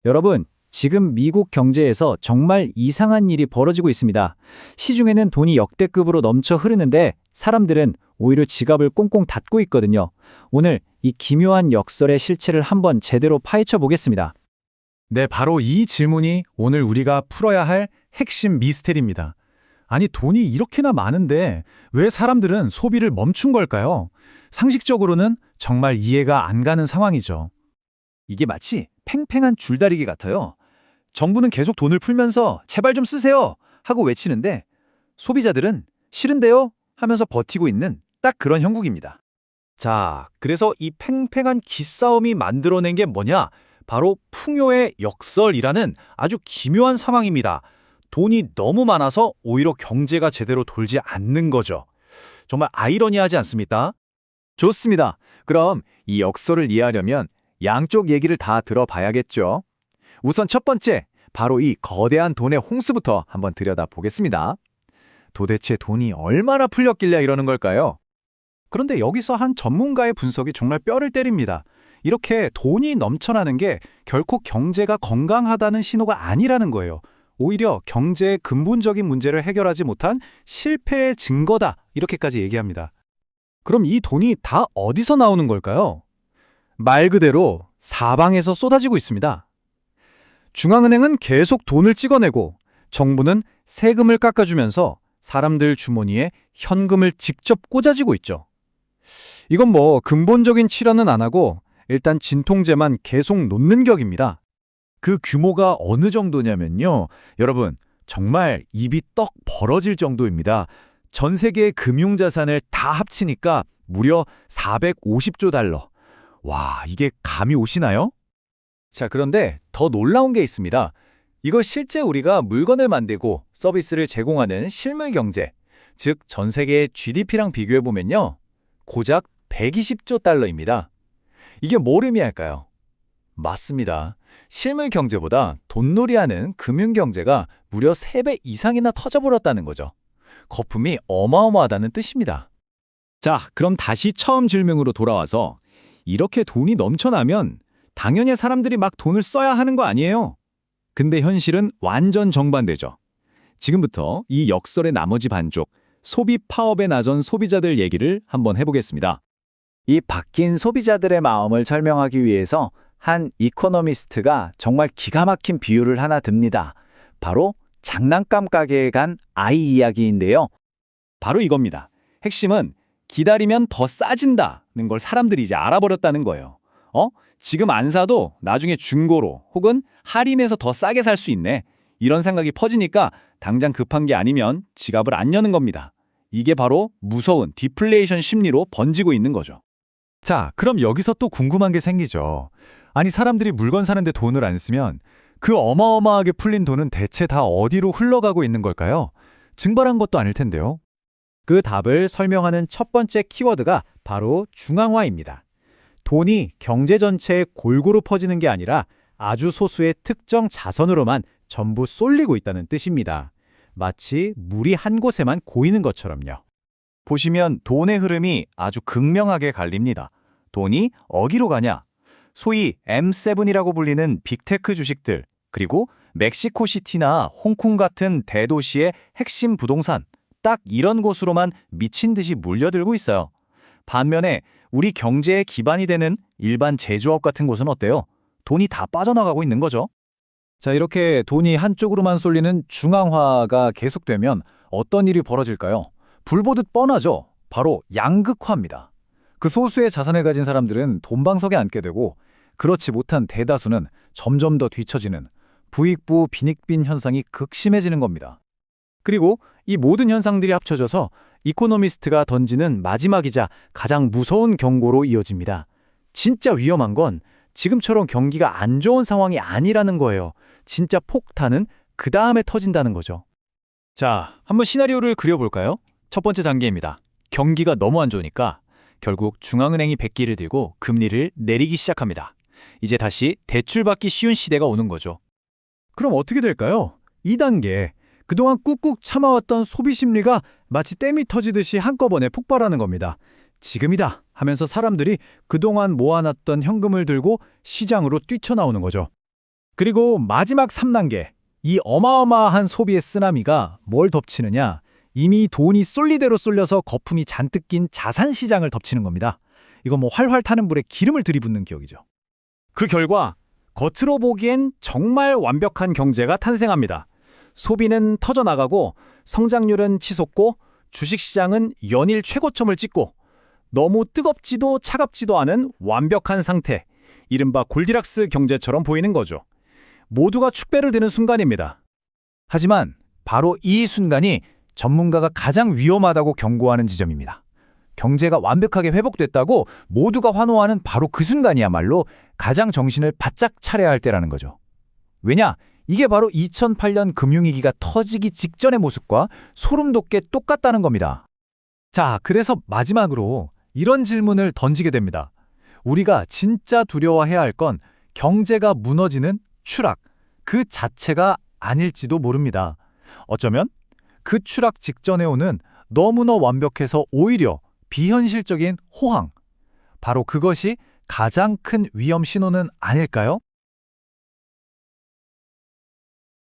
여러분, 지금 미국 경제에서 정말 이상한 일이 벌어지고 있습니다. 시중에는 돈이 역대급으로 넘쳐 흐르는데 사람들은 오히려 지갑을 꽁꽁 닫고 있거든요. 오늘 이 기묘한 역설의 실체를 한번 제대로 파헤쳐 보겠습니다. 네, 바로 이 질문이 오늘 우리가 풀어야 할 핵심 미스테리입니다. 아니, 돈이 이렇게나 많은데 왜 사람들은 소비를 멈춘 걸까요? 상식적으로는 정말 이해가 안 가는 상황이죠. 이게 마치 팽팽한 줄다리기 같아요. 정부는 계속 돈을 풀면서 제발 좀 쓰세요 하고 외치는데 소비자들은 싫은데요 하면서 버티고 있는 딱 그런 형국입니다. 자, 그래서 이 팽팽한 기싸움이 만들어낸 게 뭐냐? 바로 풍요의 역설이라는 아주 기묘한 상황입니다. 돈이 너무 많아서 오히려 경제가 제대로 돌지 않는 거죠. 정말 아이러니하지 않습니까? 좋습니다. 그럼 이 역설을 이해하려면 양쪽 얘기를 다 들어봐야겠죠. 우선 첫 번째, 바로 이 거대한 돈의 홍수부터 한번 들여다보겠습니다. 도대체 돈이 얼마나 풀렸길래 이러는 걸까요? 그런데 여기서 한 전문가의 분석이 정말 뼈를 때립니다. 이렇게 돈이 넘쳐나는 게 결코 경제가 건강하다는 신호가 아니라는 거예요. 오히려 경제의 근본적인 문제를 해결하지 못한 실패의 증거다, 이렇게까지 얘기합니다. 그럼 이 돈이 다 어디서 나오는 걸까요? 말 그대로 사방에서 쏟아지고 있습니다. 중앙은행은 계속 돈을 찍어내고 정부는 세금을 깎아주면서 사람들 주머니에 현금을 직접 꽂아주고 있죠. 이건 뭐 근본적인 치료는 안 하고 일단 진통제만 계속 놓는 격입니다. 그 규모가 어느 정도냐면요. 여러분, 정말 입이 떡 벌어질 정도입니다. 전 세계의 금융자산을 다 합치니까 무려 450조 달러. 와, 이게 감이 오시나요? 자, 그런데 더 놀라운 게 있습니다. 이거 실제 우리가 물건을 만들고 서비스를 제공하는 실물 경제, 즉 전 세계의 GDP랑 비교해보면요. 고작 120조 달러입니다. 이게 뭘 의미할까요? 맞습니다. 실물 경제보다 돈놀이하는 금융 경제가 무려 3배 이상이나 터져버렸다는 거죠. 거품이 어마어마하다는 뜻입니다. 자, 그럼 다시 처음 질문으로 돌아와서 이렇게 돈이 넘쳐나면 당연히 사람들이 막 돈을 써야 하는 거 아니에요? 근데 현실은 완전 정반대죠. 지금부터 이 역설의 나머지 반쪽, 소비 파업에 나선 소비자들 얘기를 한번 해보겠습니다. 이 바뀐 소비자들의 마음을 설명하기 위해서 한 이코노미스트가 정말 기가 막힌 비유를 하나 듭니다. 바로 장난감 가게에 간 아이 이야기인데요. 바로 이겁니다. 핵심은 기다리면 더 싸진다는 걸 사람들이 이제 알아버렸다는 거예요. 지금 안 사도 나중에 중고로 혹은 할인해서 더 싸게 살 수 있네. 이런 생각이 퍼지니까 당장 급한 게 아니면 지갑을 안 여는 겁니다. 이게 바로 무서운 디플레이션 심리로 번지고 있는 거죠. 자, 그럼 여기서 또 궁금한 게 생기죠. 아니, 사람들이 물건 사는데 돈을 안 쓰면 그 어마어마하게 풀린 돈은 대체 다 어디로 흘러가고 있는 걸까요? 증발한 것도 아닐 텐데요. 그 답을 설명하는 첫 번째 키워드가 바로 중앙화입니다. 돈이 경제 전체에 골고루 퍼지는 게 아니라 아주 소수의 특정 자선으로만 전부 쏠리고 있다는 뜻입니다. 마치 물이 한 곳에만 고이는 것처럼요. 보시면 돈의 흐름이 아주 극명하게 갈립니다. 돈이 어디로 가냐? 소위 M7이라고 불리는 빅테크 주식들, 그리고 멕시코시티나 홍콩 같은 대도시의 핵심 부동산, 딱 이런 곳으로만 미친 듯이 몰려들고 있어요. 반면에 우리 경제의 기반이 되는 일반 제조업 같은 곳은 어때요? 돈이 다 빠져나가고 있는 거죠. 자, 이렇게 돈이 한쪽으로만 쏠리는 중앙화가 계속되면 어떤 일이 벌어질까요? 불보듯 뻔하죠. 바로 양극화입니다. 그 소수의 자산을 가진 사람들은 돈방석에 앉게 되고 그렇지 못한 대다수는 점점 더 뒤처지는 부익부 빈익빈 현상이 극심해지는 겁니다. 그리고 이 모든 현상들이 합쳐져서 이코노미스트가 던지는 마지막이자 가장 무서운 경고로 이어집니다. 진짜 위험한 건 지금처럼 경기가 안 좋은 상황이 아니라는 거예요. 진짜 폭탄은 그 다음에 터진다는 거죠. 자, 한번 시나리오를 그려볼까요? 첫 번째 단계입니다. 경기가 너무 안 좋으니까 결국 중앙은행이 백기를 들고 금리를 내리기 시작합니다. 이제 다시 대출받기 쉬운 시대가 오는 거죠. 그럼 어떻게 될까요? 2단계. 그동안 꾹꾹 참아왔던 소비 심리가 마치 댐이 터지듯이 한꺼번에 폭발하는 겁니다. 지금이다 하면서 사람들이 그동안 모아놨던 현금을 들고 시장으로 뛰쳐나오는 거죠. 그리고 마지막 3단계. 이 어마어마한 소비의 쓰나미가 뭘 덮치느냐? 이미 돈이 쏠리대로 쏠려서 거품이 잔뜩 낀 자산 시장을 덮치는 겁니다. 이건 뭐 활활 타는 불에 기름을 들이붓는 기억이죠. 그 결과 겉으로 보기엔 정말 완벽한 경제가 탄생합니다. 소비는 터져나가고 성장률은 치솟고 주식시장은 연일 최고점을 찍고 너무 뜨겁지도 차갑지도 않은 완벽한 상태, 이른바 골디락스 경제처럼 보이는 거죠. 모두가 축배를 드는 순간입니다. 하지만 바로 이 순간이 전문가가 가장 위험하다고 경고하는 지점입니다. 경제가 완벽하게 회복됐다고 모두가 환호하는 바로 그 순간이야말로 가장 정신을 바짝 차려야 할 때라는 거죠. 왜냐? 이게 바로 2008년 금융위기가 터지기 직전의 모습과 소름 돋게 똑같다는 겁니다. 자, 그래서 마지막으로 이런 질문을 던지게 됩니다. 우리가 진짜 두려워해야 할 건 경제가 무너지는 추락, 그 자체가 아닐지도 모릅니다. 어쩌면 그 추락 직전에 오는 너무나 완벽해서 오히려 비현실적인 호황, 바로 그것이 가장 큰 위험 신호는 아닐까요?